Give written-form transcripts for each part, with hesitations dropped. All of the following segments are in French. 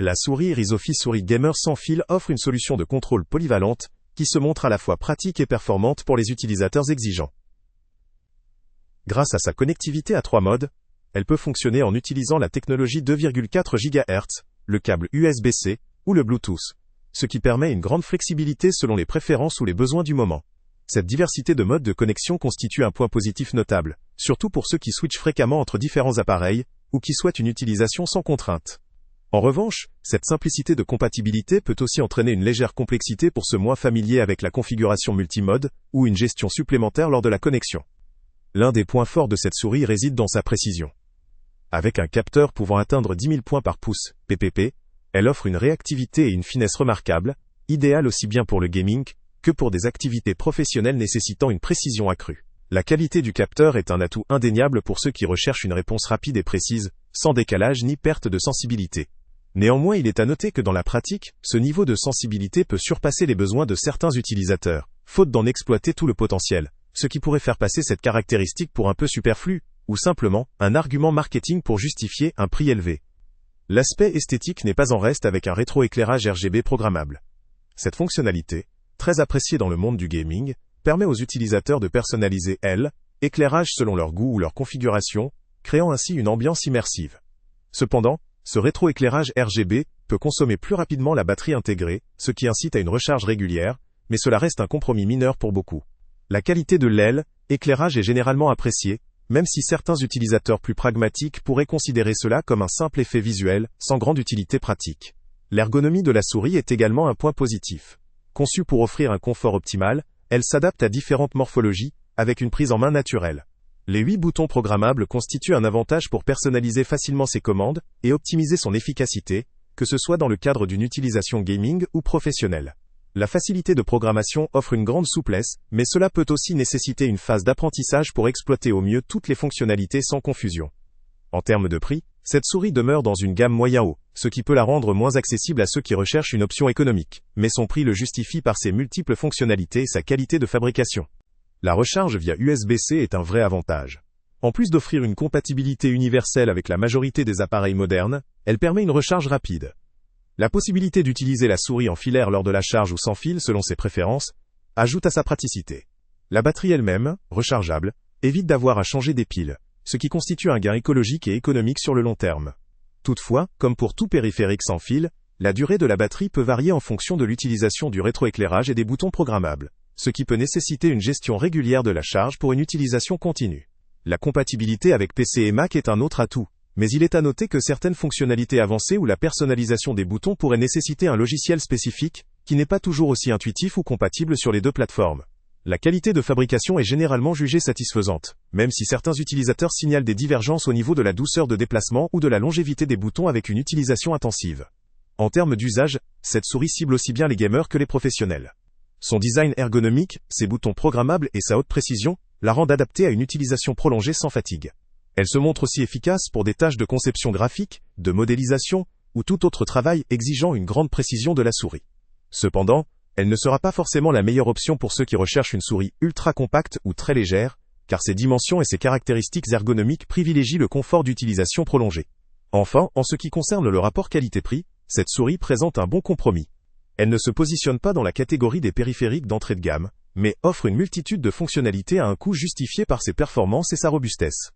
La souris Risofi Souris Gamer sans fil offre une solution de contrôle polyvalente qui se montre à la fois pratique et performante pour les utilisateurs exigeants. Grâce à sa connectivité à 3 modes, elle peut fonctionner en utilisant la technologie 2,4 GHz, le câble USB-C ou le Bluetooth, ce qui permet une grande flexibilité selon les préférences ou les besoins du moment. Cette diversité de modes de connexion constitue un point positif notable, surtout pour ceux qui switchent fréquemment entre différents appareils ou qui souhaitent une utilisation sans contrainte. En revanche, cette simplicité de compatibilité peut aussi entraîner une légère complexité pour ceux moins familiers avec la configuration multimode ou une gestion supplémentaire lors de la connexion. L'un des points forts de cette souris réside dans sa précision. Avec un capteur pouvant atteindre 10 000 points par pouce, ppp, elle offre une réactivité et une finesse remarquables, idéales aussi bien pour le gaming que pour des activités professionnelles nécessitant une précision accrue. La qualité du capteur est un atout indéniable pour ceux qui recherchent une réponse rapide et précise, sans décalage ni perte de sensibilité. Néanmoins, il est à noter que dans la pratique, ce niveau de sensibilité peut surpasser les besoins de certains utilisateurs, faute d'en exploiter tout le potentiel, ce qui pourrait faire passer cette caractéristique pour un peu superflu, ou simplement un argument marketing pour justifier un prix élevé. L'aspect esthétique n'est pas en reste avec un rétroéclairage RGB programmable. Cette fonctionnalité, très appréciée dans le monde du gaming, permet aux utilisateurs de personnaliser l'éclairage selon leur goût ou leur configuration, créant ainsi une ambiance immersive. Cependant, ce rétroéclairage RGB peut consommer plus rapidement la batterie intégrée, ce qui incite à une recharge régulière, mais cela reste un compromis mineur pour beaucoup. La qualité de l'éclairage est généralement appréciée, même si certains utilisateurs plus pragmatiques pourraient considérer cela comme un simple effet visuel, sans grande utilité pratique. L'ergonomie de la souris est également un point positif. Conçue pour offrir un confort optimal, elle s'adapte à différentes morphologies, avec une prise en main naturelle. Les 8 boutons programmables constituent un avantage pour personnaliser facilement ses commandes et optimiser son efficacité, que ce soit dans le cadre d'une utilisation gaming ou professionnelle. La facilité de programmation offre une grande souplesse, mais cela peut aussi nécessiter une phase d'apprentissage pour exploiter au mieux toutes les fonctionnalités sans confusion. En termes de prix, cette souris demeure dans une gamme moyen-haut, ce qui peut la rendre moins accessible à ceux qui recherchent une option économique, mais son prix le justifie par ses multiples fonctionnalités et sa qualité de fabrication. La recharge via USB-C est un vrai avantage. En plus d'offrir une compatibilité universelle avec la majorité des appareils modernes, elle permet une recharge rapide. La possibilité d'utiliser la souris en filaire lors de la charge ou sans fil selon ses préférences, ajoute à sa praticité. La batterie elle-même, rechargeable, évite d'avoir à changer des piles, ce qui constitue un gain écologique et économique sur le long terme. Toutefois, comme pour tout périphérique sans fil, la durée de la batterie peut varier en fonction de l'utilisation du rétroéclairage et des boutons programmables, ce qui peut nécessiter une gestion régulière de la charge pour une utilisation continue. La compatibilité avec PC et Mac est un autre atout, mais il est à noter que certaines fonctionnalités avancées ou la personnalisation des boutons pourraient nécessiter un logiciel spécifique, qui n'est pas toujours aussi intuitif ou compatible sur les deux plateformes. La qualité de fabrication est généralement jugée satisfaisante, même si certains utilisateurs signalent des divergences au niveau de la douceur de déplacement ou de la longévité des boutons avec une utilisation intensive. En termes d'usage, cette souris cible aussi bien les gamers que les professionnels. Son design ergonomique, ses boutons programmables et sa haute précision, la rendent adaptée à une utilisation prolongée sans fatigue. Elle se montre aussi efficace pour des tâches de conception graphique, de modélisation, ou tout autre travail exigeant une grande précision de la souris. Cependant, elle ne sera pas forcément la meilleure option pour ceux qui recherchent une souris ultra compacte ou très légère, car ses dimensions et ses caractéristiques ergonomiques privilégient le confort d'utilisation prolongée. Enfin, en ce qui concerne le rapport qualité-prix, cette souris présente un bon compromis. Elle ne se positionne pas dans la catégorie des périphériques d'entrée de gamme, mais offre une multitude de fonctionnalités à un coût justifié par ses performances et sa robustesse.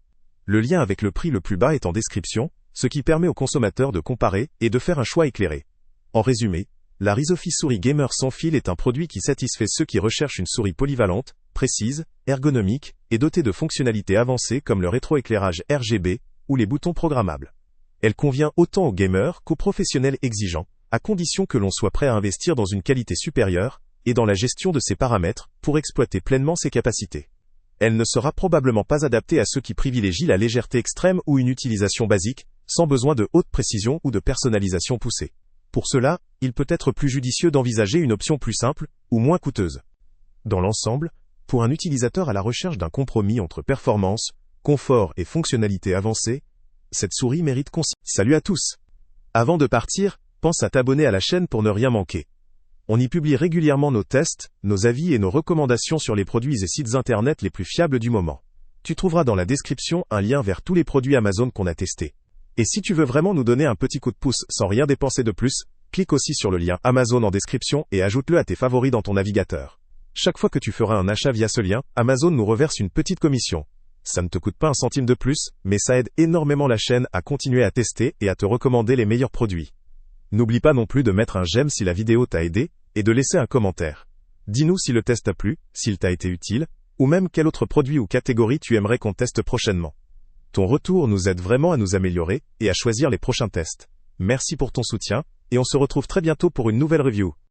Le lien avec le prix le plus bas est en description, ce qui permet aux consommateurs de comparer et de faire un choix éclairé. En résumé, la Risofi Souris Gamer sans fil est un produit qui satisfait ceux qui recherchent une souris polyvalente, précise, ergonomique et dotée de fonctionnalités avancées comme le rétroéclairage RGB ou les boutons programmables. Elle convient autant aux gamers qu'aux professionnels exigeants, à condition que l'on soit prêt à investir dans une qualité supérieure et dans la gestion de ses paramètres pour exploiter pleinement ses capacités. Elle ne sera probablement pas adaptée à ceux qui privilégient la légèreté extrême ou une utilisation basique, sans besoin de haute précision ou de personnalisation poussée. Pour cela, il peut être plus judicieux d'envisager une option plus simple ou moins coûteuse. Dans l'ensemble, pour un utilisateur à la recherche d'un compromis entre performance, confort et fonctionnalité avancée, cette souris mérite Salut à tous! Avant de partir, pense à t'abonner à la chaîne pour ne rien manquer. On y publie régulièrement nos tests, nos avis et nos recommandations sur les produits et sites internet les plus fiables du moment. Tu trouveras dans la description un lien vers tous les produits Amazon qu'on a testés. Et si tu veux vraiment nous donner un petit coup de pouce sans rien dépenser de plus, clique aussi sur le lien Amazon en description et ajoute-le à tes favoris dans ton navigateur. Chaque fois que tu feras un achat via ce lien, Amazon nous reverse une petite commission. Ça ne te coûte pas un centime de plus, mais ça aide énormément la chaîne à continuer à tester et à te recommander les meilleurs produits. N'oublie pas non plus de mettre un j'aime si la vidéo t'a aidé, et de laisser un commentaire. Dis-nous si le test t'a plu, s'il t'a été utile, ou même quel autre produit ou catégorie tu aimerais qu'on teste prochainement. Ton retour nous aide vraiment à nous améliorer et à choisir les prochains tests. Merci pour ton soutien, et on se retrouve très bientôt pour une nouvelle review.